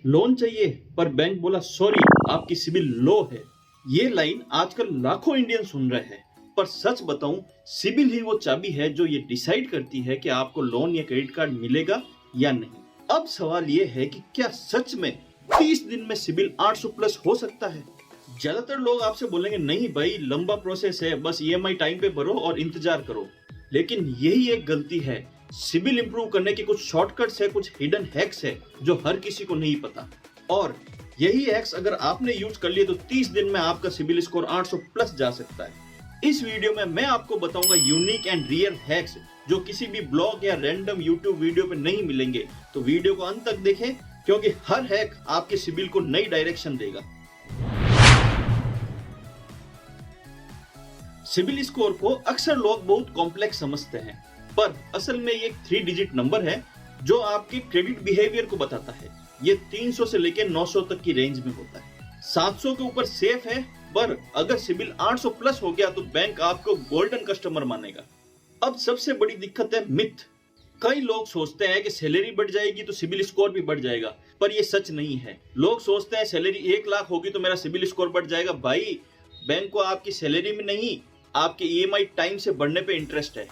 Loan चाहिए पर bank बोला सॉरी आपकी सिबिल लो है। ये लाइन आजकल लाखों इंडियन सुन रहे हैं। पर सच बताऊं, सिबिल ही वो चाबी है जो ये डिसाइड करती है कि आपको लोन या क्रेडिट कार्ड मिलेगा या नहीं। अब सवाल ये है कि क्या सच में 30 दिन में सिबिल 800 प्लस हो सकता है? ज्यादातर लोग आपसे बोलेंगे नहीं भाई, लंबा प्रोसेस है, बस ईएमआई टाइम पे भरो और इंतजार करो। लेकिन यही एक गलती है। सिबिल इंप्रूव करने के कुछ शॉर्टकट्स है, कुछ हिडन हैक्स है जो हर किसी को नहीं पता। और यही हैक्स अगर आपने यूज कर लिए तो 30 दिन में आपका सिबिल स्कोर 800 प्लस जा सकता है। इस वीडियो में मैं आपको बताऊंगा यूनिक एंड रियल हैक्स जो किसी भी ब्लॉग या रैंडम यूट्यूब वीडियो पे नहीं मिलेंगे। तो वीडियो को अंत तक देखें क्योंकि हर हैक आपके सिबिल को नई डायरेक्शन देगा। सिबिल स्कोर को अक्सर लोग बहुत कॉम्प्लेक्स समझते हैं, पर असल में ये एक 3 डिजिट नंबर है जो आपके क्रेडिट बिहेवियर को बताता है। ये 300 से लेकर 900 तक की रेंज में होता है। 700 के ऊपर सेफ है, पर अगर सिबिल 800 प्लस हो गया तो बैंक आपको गोल्डन कस्टमर मानेगा। अब सबसे बड़ी दिक्कत है मिथ। कई लोग सोचते हैं कि सैलरी बढ़ जाएगी तो सिबिल स्कोर भी बढ़ जाएगा, पर यह सच नहीं है। लोग सोचते हैं सैलरी 1 लाख होगी तो मेरा सिबिल स्कोर बढ़ जाएगा। भाई, बैंक को आपकी सैलरी में नहीं, आपके ईएमआई टाइम से बढ़ने पे इंटरेस्ट है।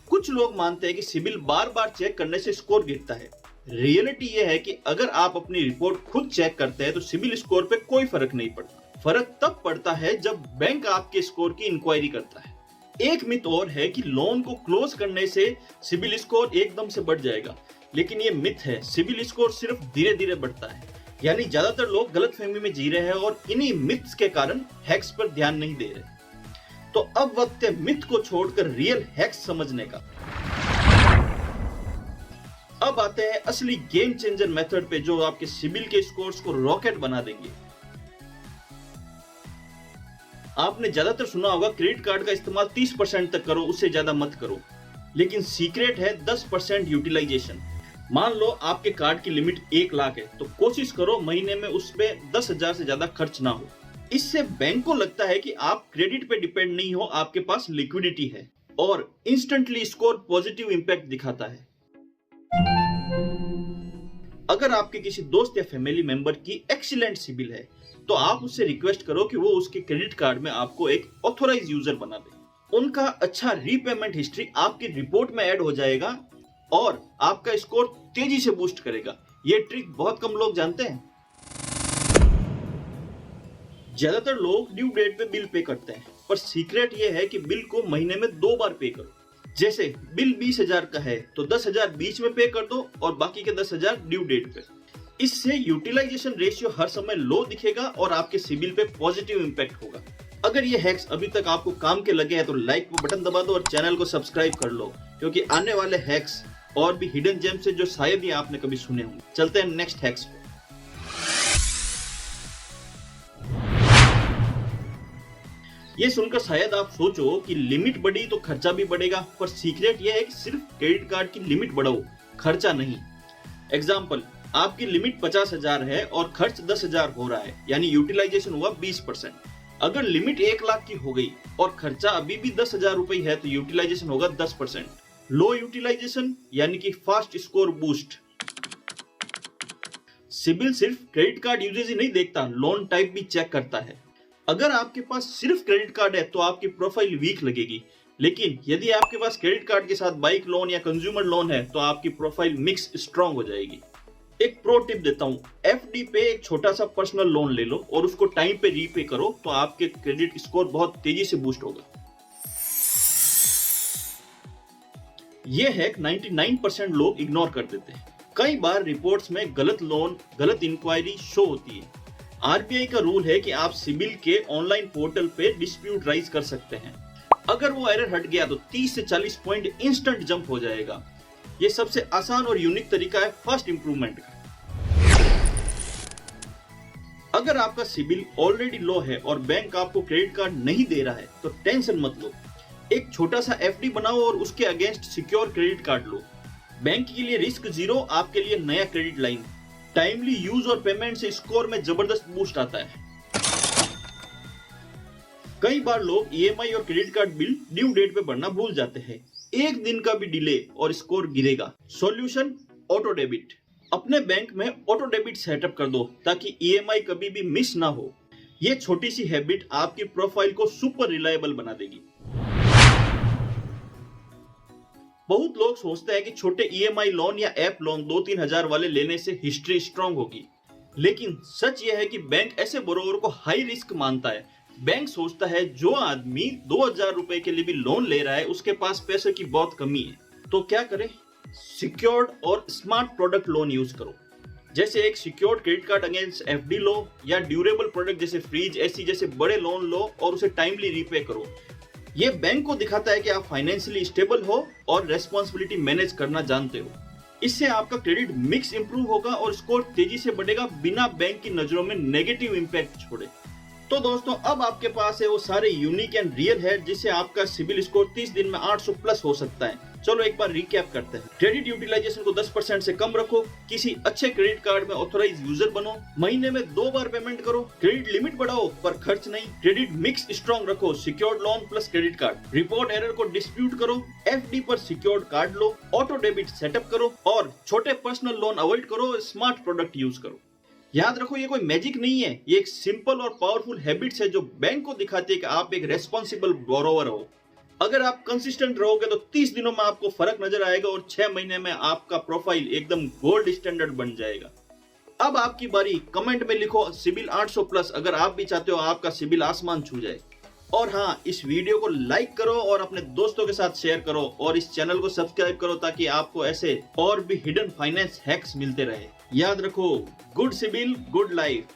कुछ लोग मानते हैं कि सिबिल बार बार चेक करने से स्कोर गिरता है। रियलिटी यह है कि अगर आप अपनी रिपोर्ट खुद चेक करते हैं तो सिबिल स्कोर पे कोई फर्क नहीं पड़ता। फर्क तब पड़ता है जब बैंक आपके स्कोर की इंक्वायरी करता है। एक मिथ और है कि लोन को क्लोज करने से सिबिल स्कोर एकदम से बढ़ जाएगा, लेकिन ये मिथ है। सिबिल स्कोर सिर्फ धीरे धीरे बढ़ता है। यानी ज्यादातर लोग गलतफहमी में जी रहे हैं और इन्हीं मिथ्स के कारण हैक्स पर ध्यान नहीं दे रहे। तो अब वक्त है मिथ को छोड़कर रियल हैक्स समझने का। अब आते हैं असली गेम चेंजर मेथड पे जो आपके सिबिल के स्कोर्स को रॉकेट बना देंगे। आपने ज्यादातर सुना होगा क्रेडिट कार्ड का इस्तेमाल 30% तक करो, उससे ज्यादा मत करो। लेकिन सीक्रेट है 10% यूटिलाइजेशन। मान लो आपके कार्ड की लिमिट 1 लाख है तो कोशिश करो महीने में उस पे 10,000 से ज्यादा खर्च ना हो। इससे बैंक को लगता है कि आप क्रेडिट पे डिपेंड नहीं हो, आपके पास लिक्विडिटी है और इंस्टेंटली स्कोर पॉजिटिव इंपैक्ट दिखाता है। अगर आपके किसी दोस्त या फैमिली मेंबर की एक्सीलेंट सिबिल है तो आप उससे रिक्वेस्ट करो कि वो उसके क्रेडिट कार्ड में आपको एक ऑथोराइज यूजर बना दे। उनका अच्छा रीपेमेंट हिस्ट्री आपकी रिपोर्ट में ऐड हो जाएगा और आपका स्कोर तेजी से बूस्ट करेगा। ये ट्रिक बहुत कम लोग जानते हैं। ज्यादातर लोग ड्यू डेट पे बिल पे करते हैं, पर सीक्रेट ये है कि बिल को महीने में 2 बार पे करो। जैसे बिल 20,000 का है तो 10,000 बीच में पे कर दो और बाकी के 10,000 ड्यू डेट पे। इससे यूटिलाइजेशन रेशियो हर समय लो दिखेगा और आपके सिबिल पे पॉजिटिव इंपैक्ट होगा। अगर ये हैक्स अभी तक आपको काम के लगे हैं तो लाइक को बटन दबा दो और चैनल को सब्सक्राइब कर लो, क्योंकि आने वाले हैक्स और भी हिडन जेम्स है जो शायद ही आपने कभी सुने होंगे। चलते हैं नेक्स्ट हैक्स पे। ये सुनकर शायद आप सोचो कि लिमिट बढ़ी तो खर्चा भी बढ़ेगा, पर सीक्रेट ये है कि सिर्फ क्रेडिट कार्ड की लिमिट बढ़ाओ, खर्चा नहीं। एग्जाम्पल, आपकी लिमिट 50,000 है और खर्च 10,000 हो रहा है, यानी यूटिलाइजेशन हुआ 20%। अगर लिमिट 1 लाख की हो गई और खर्चा अभी भी 10,000 रुपए है तो यूटिलाइजेशन होगा 10%। लो यूटिलाइजेशन यानी कि फास्ट स्कोर बूस्ट। सिबिल सिर्फ क्रेडिट कार्ड यूजेज ही नहीं देखता, लोन टाइप भी चेक करता है। अगर आपके पास सिर्फ क्रेडिट कार्ड है तो आपकी प्रोफाइल वीक लगेगी, लेकिन यदि आपके पास क्रेडिट कार्ड के साथ बाइक लोन या कंज्यूमर लोन है तो आपकी प्रोफाइल मिक्स स्ट्रांग हो जाएगी। एक प्रो टिप देता हूं, एफडी पे एक छोटा सा पर्सनल लोन ले लो और उसको टाइम पे रीपे करो तो आपके क्रेडिट स्कोर बहुत तेजी से बूस्ट होगा। यह हैक 99% लोग इग्नोर कर देते हैं। कई बार रिपोर्ट्स में गलत लोन, गलत इंक्वायरी शो होती है। आरबीआई का रूल है कि आप सिबिल के ऑनलाइन पोर्टल पे डिस्प्यूट राइज कर सकते हैं। अगर वो एरर हट गया तो 30 से 40 पॉइंट इंस्टेंट जंप हो जाएगा। ये सबसे आसान और यूनिक तरीका है फास्ट इंप्रूवमेंट का। अगर आपका सिबिल ऑलरेडी लो है और बैंक आपको क्रेडिट कार्ड नहीं दे रहा है तो टेंशन मत लो। एक छोटा सा एफडी बनाओ और उसके अगेंस्ट सिक्योर क्रेडिट कार्ड लो। बैंक के लिए रिस्क जीरो, आपके लिए नया क्रेडिट लाइन। टाइमली यूज और पेमेंट से स्कोर में जबरदस्त बूस्ट आता है। कई बार लोग ईएमआई और credit card bill due date पे भरना भूल जाते हैं। 1 दिन का भी डिले और स्कोर गिरेगा। Solution, auto debit. अपने बैंक में ऑटो डेबिट सेटअप कर दो ताकि ईएमआई कभी भी मिस ना हो। ये छोटी सी हैबिट आपकी प्रोफाइल को सुपर रिलायबल बना देगी। बहुत लोग सोचते हैं कि छोटे ईएमआई लोन या ऐप लोन 2-3 हजार वाले लेने से हिस्ट्री स्ट्रांग होगी, लेकिन सच यह है कि बैंक ऐसे बोरोवर को हाई रिस्क मानता है। बैंक सोचता है जो आदमी 2000 रुपए के लिए भी लोन ले रहा है उसके पास पैसे की बहुत कमी है, तो क्या करें? सिक्योर्ड और स्मार्ट प्रोडक्ट लोन यूज करो। जैसे एक secured credit card against FD लो या ड्यूरेबल प्रोडक्ट जैसे फ्रिज, एसी जैसे बड़े लोन लो और उसे टाइमली रीपे करो। ये बैंक को दिखाता है कि आप फाइनेंशियली स्टेबल हो और रेस्पॉन्सिबिलिटी मैनेज करना जानते हो। इससे आपका क्रेडिट मिक्स इंप्रूव होगा और स्कोर तेजी से बढ़ेगा बिना बैंक की नजरों में नेगेटिव इंपैक्ट छोड़े। तो दोस्तों, अब आपके पास है वो सारे यूनिक एंड रियल है जिससे आपका सिबिल स्कोर 30 दिन में 800 प्लस हो सकता है। चलो एक बार रिकैप करते हैं। क्रेडिट यूटिलाइजेशन को 10% से कम रखो, किसी अच्छे क्रेडिट कार्ड में ऑथराइज यूजर बनो, महीने में 2 बार पेमेंट करो, क्रेडिट लिमिट बढ़ाओ पर खर्च नहीं, क्रेडिट मिक्स स्ट्रॉन्ग रखो, secured loan plus credit card, report error को डिस्प्यूट करो, एफडी पर सिक्योर्ड कार्ड लो, ऑटो डेबिट सेटअप करो और छोटे पर्सनल लोन अवॉइड करो, स्मार्ट प्रोडक्ट यूज करो। याद रखो, ये कोई मैजिक नहीं है, ये एक सिंपल और पावरफुल हैबिट्स है जो बैंक को दिखाती है कि आप एक रेस्पॉन्सिबल बोरोवर हो। अगर आप कंसिस्टेंट रहोगे तो 30 दिनों में आपको फर्क नजर आएगा और 6 महीने में आपका प्रोफाइल एकदम गोल्ड स्टैंडर्ड बन जाएगा। अब आपकी बारी, कमेंट में लिखो सिबिल 800 प्लस अगर आप भी चाहते हो आपका सिबिल आसमान छू जाए। और हाँ, इस वीडियो को लाइक करो और अपने दोस्तों के साथ शेयर करो और इस चैनल को सब्सक्राइब करो ताकि आपको ऐसे और भी हिडन फाइनेंस हैक्स मिलते रहे। याद रखो, गुड सिबिल गुड लाइफ।